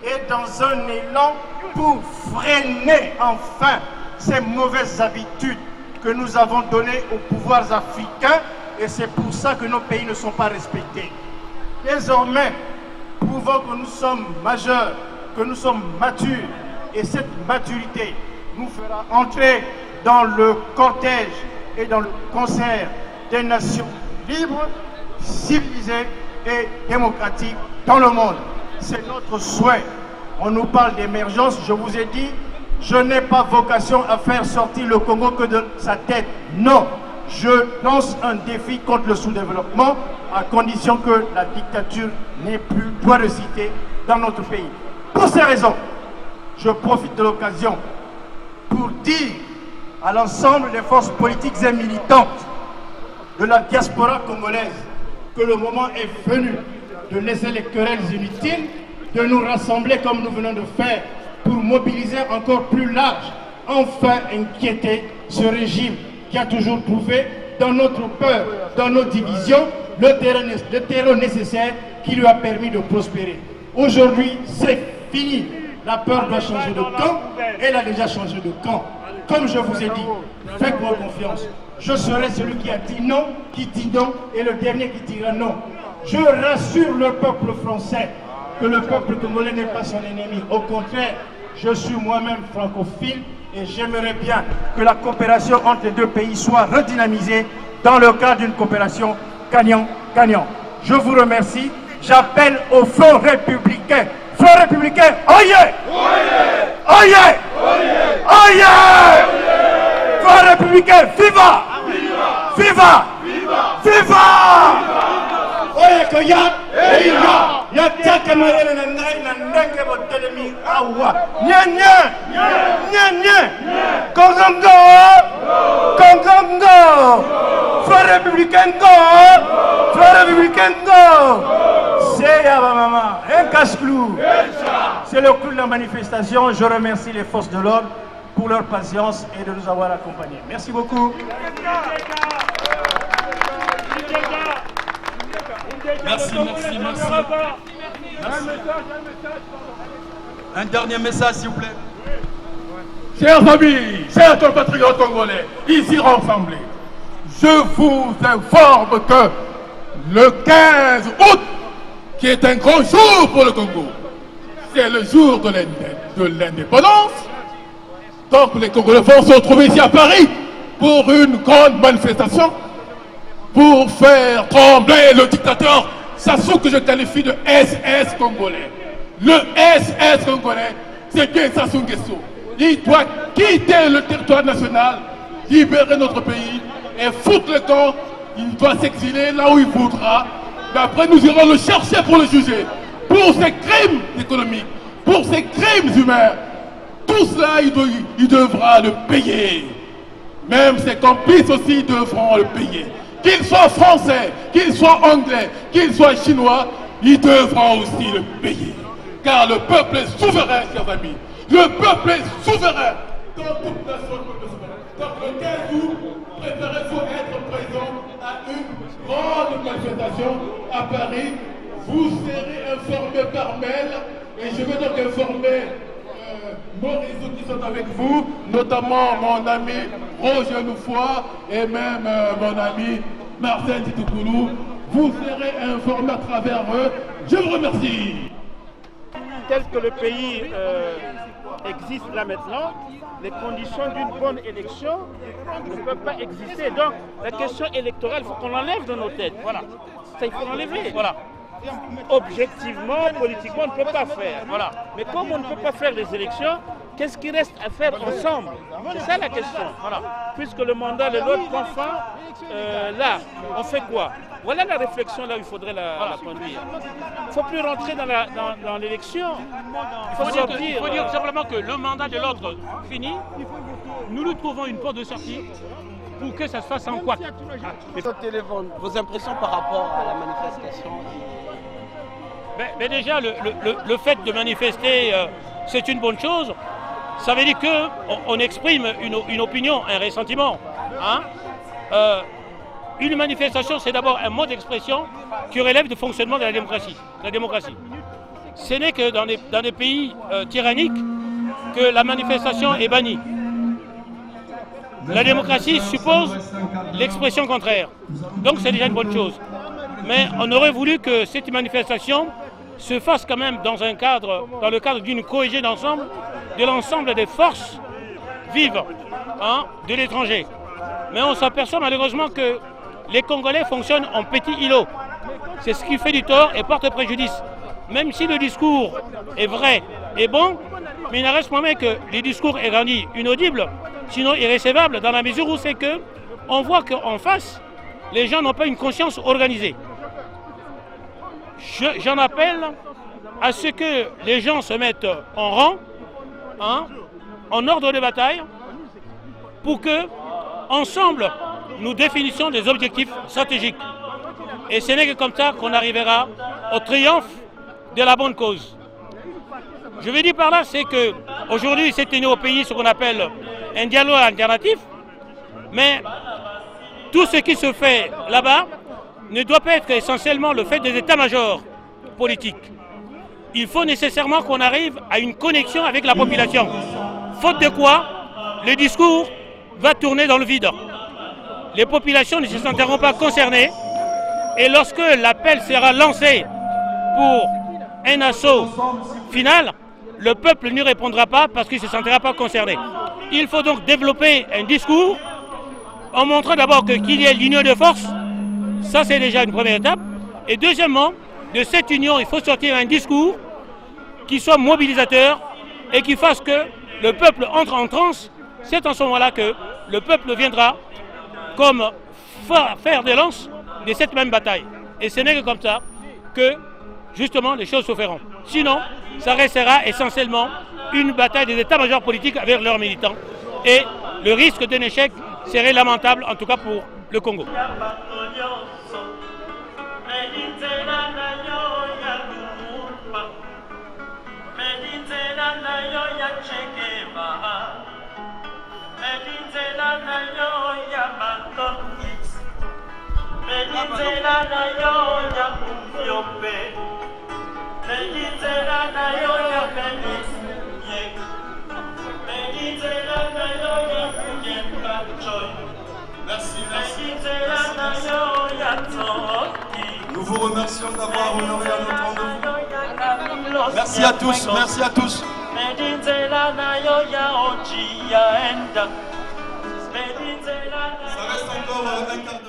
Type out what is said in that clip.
est dans un élan pour freiner enfin ces mauvaises habitudes que nous avons données aux pouvoirs africains, et c'est pour ça que nos pays ne sont pas respectés. Désormais, prouvons que nous sommes majeurs, que nous sommes matures, et cette maturité nous fera entrer dans le cortège et dans le concert des nations libres, civilisées et démocratiques dans le monde. C'est notre souhait. On nous parle d'émergence, je vous ai dit, je n'ai pas vocation à faire sortir le Congo que de sa tête. Non, je lance un défi contre le sous-développement à condition que la dictature n'ait plus droit de cité dans notre pays. Pour ces raisons, je profite de l'occasion pour dire à l'ensemble des forces politiques et militantes de la diaspora congolaise que le moment est venu de laisser les querelles inutiles, de nous rassembler comme nous venons de faire pour mobiliser encore plus large, enfin inquiéter ce régime qui a toujours trouvé dans notre peur, dans nos divisions, le terreau nécessaire qui lui a permis de prospérer. Aujourd'hui, c'est fini. La peur doit changer de camp. Elle a déjà changé de camp. Comme je vous ai dit, faites-moi confiance. Je serai celui qui a dit non, qui dit non, et le dernier qui dira non. Je rassure le peuple français que le peuple congolais n'est pas son ennemi. Au contraire, je suis moi-même francophile et j'aimerais bien que la coopération entre les deux pays soit redynamisée dans le cadre d'une coopération gagnant-gagnant. Je vous remercie. J'appelle au front républicain. Front républicain, oyez! Oyez! Oyez! Front républicain, viva! Viva! Viva! Oye koya, ya taka mayele na ngai na ndenge botelemi awa. Nye. Kongongo! Front républicain go! Front républicain go! C'est Yaba Mama, un cache-clou. C'est le clou de la manifestation. Je remercie les forces de l'ordre pour leur patience et de nous avoir accompagnés. Merci beaucoup. Merci. Un dernier message, s'il vous plaît. Chers amis, chers compatriotes congolais, ici rassemblés, je vous informe que le 15 août, qui est un grand jour pour le Congo, c'est le jour de l'indépendance. Donc les Congolais vont se retrouver ici à Paris pour une grande manifestation pour faire trembler le dictateur Sassou, que je qualifie de SS congolais. Le SS congolais, c'est bien Sassou Nguesso. Il doit quitter le territoire national, libérer notre pays et foutre le camp. Il doit s'exiler là où il voudra. Mais après, nous irons le chercher pour le juger. Pour ses crimes économiques, pour ses crimes humains. Tout cela, il devra le payer. Même ses complices aussi devront le payer. Qu'ils soient français, qu'ils soient anglais, qu'ils soient chinois, ils devront aussi le payer. Car le peuple est souverain, chers amis. Le peuple est souverain. Comme toute nation, le peuple est souverain. Donc le 15 août, préférez-vous être présent à une grande manifestation à Paris. Vous serez informés par mail et je vais donc informer nos réseaux qui sont avec vous, notamment mon ami Roger Loufoy et même mon ami Martin Titoukoulou. Vous serez informés à travers eux. Je vous remercie. Tel que le pays existe là maintenant, les conditions d'une bonne élection ne peuvent pas exister. Donc la question électorale, il faut qu'on l'enlève de nos têtes. Voilà. Ça, il faut l'enlever. Voilà. Objectivement, politiquement, on ne peut pas faire. Voilà. Mais comme on ne peut pas faire les élections, qu'est-ce qu'il reste à faire ensemble? C'est ça la question. Voilà. Puisque le mandat de l'autre prend fin, là, on fait quoi? Voilà la réflexion là où il faudrait la conduire. Il ne faut plus rentrer dans l'élection. Il faut dire simplement que le mandat de l'autre fini, nous lui trouvons une porte de sortie pour que ça se fasse en couac. Vos impressions par rapport à la manifestation? Mais déjà, le fait de manifester, c'est une bonne chose. Ça veut dire qu'on exprime une opinion, un ressentiment. Hein? Une manifestation, c'est d'abord un mode d'expression qui relève du fonctionnement de la démocratie. ce n'est que dans des pays tyranniques que la manifestation est bannie. La démocratie suppose l'expression contraire. Donc c'est déjà une bonne chose. Mais on aurait voulu que cette manifestation se fasse quand même dans le cadre d'une cohésion d'ensemble, de l'ensemble des forces vives de l'étranger. Mais on s'aperçoit malheureusement que les Congolais fonctionnent en petits îlots. C'est ce qui fait du tort et porte préjudice. Même si le discours est vrai et bon, mais il n'en reste pas moins que les discours est rendu inaudibles, sinon irrécevables, dans la mesure où c'est que on voit qu'en face, les gens n'ont pas une conscience organisée. J'en appelle à ce que les gens se mettent en rang, en ordre de bataille, pour que, ensemble, nous définissions des objectifs stratégiques. Et ce n'est que comme ça qu'on arrivera au triomphe de la bonne cause. Je veux dire par là, c'est qu'aujourd'hui, c'est tenu au pays ce qu'on appelle un dialogue alternatif, mais tout ce qui se fait là-bas ne doit pas être essentiellement le fait des états-majors politiques. Il faut nécessairement qu'on arrive à une connexion avec la population. Faute de quoi, le discours va tourner dans le vide. Les populations ne se sentiront pas concernées et lorsque l'appel sera lancé pour un assaut final, le peuple n'y répondra pas parce qu'il ne se sentira pas concerné. Il faut donc développer un discours en montrant d'abord qu'il y ait l'union de force, ça c'est déjà une première étape, et deuxièmement, de cette union, il faut sortir un discours qui soit mobilisateur et qui fasse que le peuple entre en transe. C'est en ce moment-là que le peuple viendra comme fer de lance de cette même bataille. Et ce n'est que comme ça que, justement, les choses se feront. Sinon, ça restera essentiellement une bataille des états-majors politiques avec leurs militants. Et le risque d'un échec serait lamentable, en tout cas pour le Congo. Nous vous remercions d'avoir honoré à notre rendez-vous. Merci à tous, merci à tous. Ça reste encore un quart d'heure.